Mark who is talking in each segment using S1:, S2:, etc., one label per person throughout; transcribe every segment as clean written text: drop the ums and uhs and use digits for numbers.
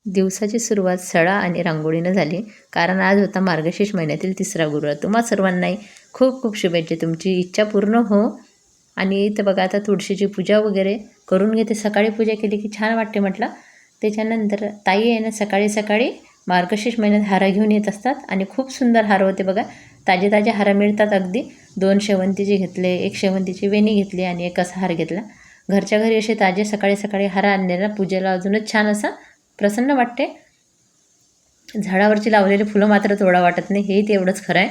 S1: दिवसाची सुरुवात सडा आणि रांगोळीनं झाली, कारण आज होता मार्गशीर्ष महिन्यातील 3रा गुरुवार. तुम्हा सर्वांनाही खूप खूप शुभेच्छा. तुमची इच्छा पूर्ण हो. आणि इथं बघा आता तुळशीची पूजा वगैरे करून घेते. सकाळी पूजा केली की छान वाटते म्हटलं. त्याच्यानंतर ताई आहे ना सकाळी सकाळी मार्गशीर्ष महिन्यात हार घेऊन येत असतात आणि खूप सुंदर हार होते बघा. ताजे ताजे हार मिळतात अगदी. 2 शेवंतीचे घेतले, 1 शेवंतीची वेणी घेतली आणि 1 असा हार घेतला. घरच्या घरी असे ताजे सकाळी सकाळी हार आणलेला पूजेला अजूनच छान असा प्रसन्न वाटते. झाडावरची लावलेली फुलं मात्र तोडा वाटत नाही, हेही तेवढंच खरं आहे.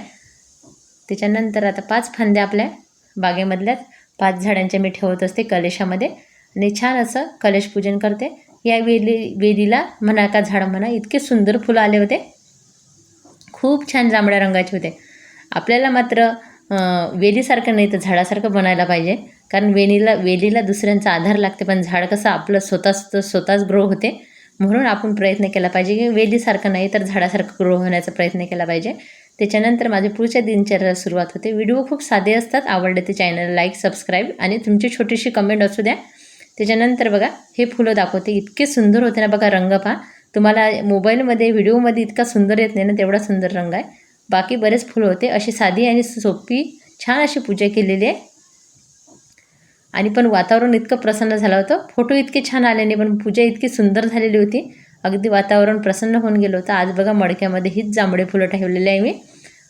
S1: त्याच्यानंतर आता 5 फांद्या आपल्या बागेमधल्याच 5 झाडांच्या मी ठेवत असते कलशामध्ये आणि छान असं कलश पूजन करते. या वेलीला म्हणा का झाड म्हणा, इतके सुंदर फुलं आले होते, खूप छान जांभळ्या रंगाचे होते. आपल्याला मात्र वेलीसारखं नाही तर झाडासारखं बनायला पाहिजे, कारण वेलीला दुसऱ्यांचा आधार लागते, पण झाड कसं आपलं स्वतःच ग्रो होते. म्हणून आपण प्रयत्न केला पाहिजे की वेलीसारखं नाही तर झाडासारखं ग्रो होण्याचा प्रयत्न केला पाहिजे. त्याच्यानंतर माझे पुढच्या दिनचर्याला सुरुवात होते. व्हिडिओ खूप साधे असतात. आवडले ते चॅनल लाईक, सबस्क्राईब आणि तुमची छोटीशी कमेंट असू द्या. त्याच्यानंतर बघा हे फुलं दाखवते, इतके सुंदर होते ना बघा. रंग पहा, तुम्हाला मोबाईलमध्ये व्हिडिओमध्ये इतका सुंदर येत नाही ना, तेवढा सुंदर रंग आहे. बाकी बरेच फुलं होते. अशी साधी आणि सोपी छान अशी पूजा केलेली आहे. आणि पण वातावरण इतकं प्रसन्न झालं होतं. फोटो इतके छान आले नाही, पण पूजा इतकी सुंदर झालेली होती. अगदी वातावरण प्रसन्न होऊन गेलं होतं. आज बघा मडक्यामध्ये हीच जांभळे फुलं ठेवलेले आहे मी.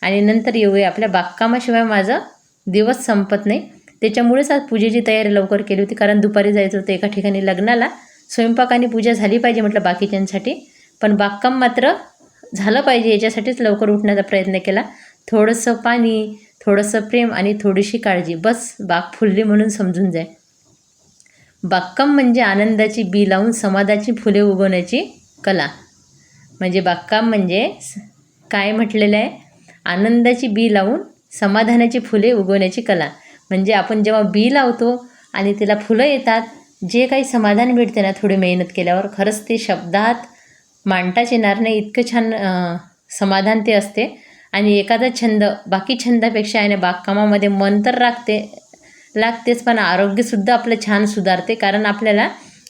S1: आणि नंतर येऊया आपल्या बागकामाशिवाय माझा दिवस संपत नाही. त्याच्यामुळेच आज पूजेची तयारी लवकर केली होती, कारण दुपारी जायचं होतं एका ठिकाणी लग्नाला. स्वयंपाक आणि पूजा झाली पाहिजे म्हटलं बाकीच्यांसाठी, पण बागकाम मात्र झालं पाहिजे याच्यासाठीच लवकर उठण्याचा प्रयत्न केला. थोडंसं पाणी, थोडंसं प्रेम आणि थोडीशी काळजी, बस बाग फुलली म्हणून समजून जाय. बागकाम म्हणजे आनंदाची बी लावून समाधाची फुले उगवण्याची कला. म्हणजे बागकाम म्हणजे काय म्हटलेलं आहे, आनंदाची बी लावून समाधानाची फुले उगवण्याची कला. म्हणजे आपण जेव्हा बी लावतो आणि त्याला फुलं येतात, जे काही समाधान मिळते ना थोडी मेहनत केल्यावर, खरंच ते शब्दात मांडताच येणार नाही, इतकं छान समाधान ते असते. आणि एखादा छंद बाकी छंदापेक्षा आहे ना बागकामामध्ये मन तर लागतेच, पण आरोग्यसुद्धा आपलं छान सुधारते. कारण आपल्याला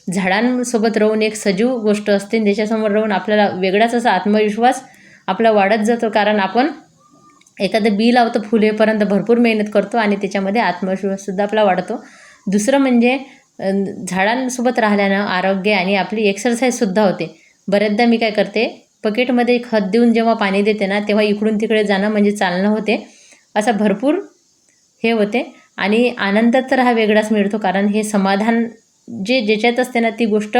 S1: झाडांसोबत राहून एक सजीव गोष्ट असते, आणि त्याच्यासमोर राहून आपल्याला वेगळाच असा आत्मविश्वास आपला वाढत जातो. कारण आपण एखादं बी लावतो, फुलेपर्यंत भरपूर मेहनत करतो आणि त्याच्यामध्ये आत्मविश्वाससुद्धा आपला वाढतो. दुसरं म्हणजे झाडांसोबत राहिल्यानं आरोग्य आणि आपली एक्सरसाइजसुद्धा होते. बऱ्याचदा मी काय करते, बकेटमध्ये खत देऊन जेव्हा पाणी देते ना, तेव्हा इकडून तिकडे जाणं म्हणजे चालणं होते, असं भरपूर हे होते. आणि आनंद तर हा वेगळाच मिळतो, कारण हे समाधान ज्याच्यात असते ना, ती गोष्ट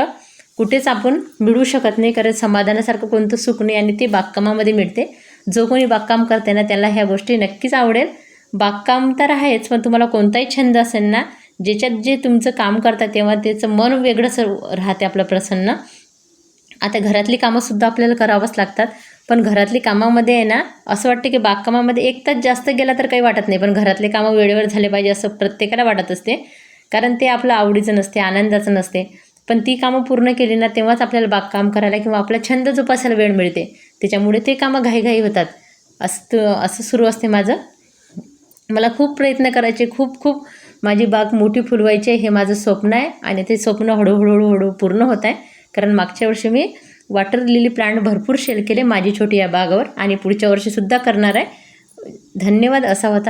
S1: कुठेच आपण मिळू शकत नाही. कारण समाधानासारखं कोणतं सुख नाही, आणि ते बागकामामध्ये मिळते. जो कोणी बागकाम करते ना, त्याला ह्या गोष्टी नक्कीच आवडेल. बागकाम तर आहेच, पण तुम्हाला कोणताही छंद असेल ना, ज्याच्यात जे तुमचं काम करता तेव्हा त्याचं मन वेगळंच राहते आपलं प्रसन्न. आता घरातली कामंसुद्धा आपल्याला करावंच लागतात, पण घरातली कामामध्ये आहे ना, असं वाटतं की बागकामामध्ये 1 तास जास्त गेला तर काही वाटत नाही, पण घरातले कामं वेळेवर झाले पाहिजे असं प्रत्येकाला वाटत असते. कारण ते आपलं आवडीचं नसते, आनंदाचं नसते. पण ती कामं पूर्ण केली ना, तेव्हाच आपल्याला बागकाम करायला किंवा आपला छंद जोपासायला वेळ मिळते. त्याच्यामुळे ते कामं घाईघाई होतात. असं सुरू असते माझं. मला खूप प्रयत्न करायचे, खूप माझी बाग मोठी फुलवायची हे माझं स्वप्न आहे, आणि ते स्वप्न हळूहळू पूर्ण होत आहे. कारण मागच्या वर्षी मी वॉटर लिली प्लांट भरपूर सेल केले माझी छोटी या बागावर, आणि पुढच्या वर्षीसुद्धा करणार आहे. धन्यवाद. असा होता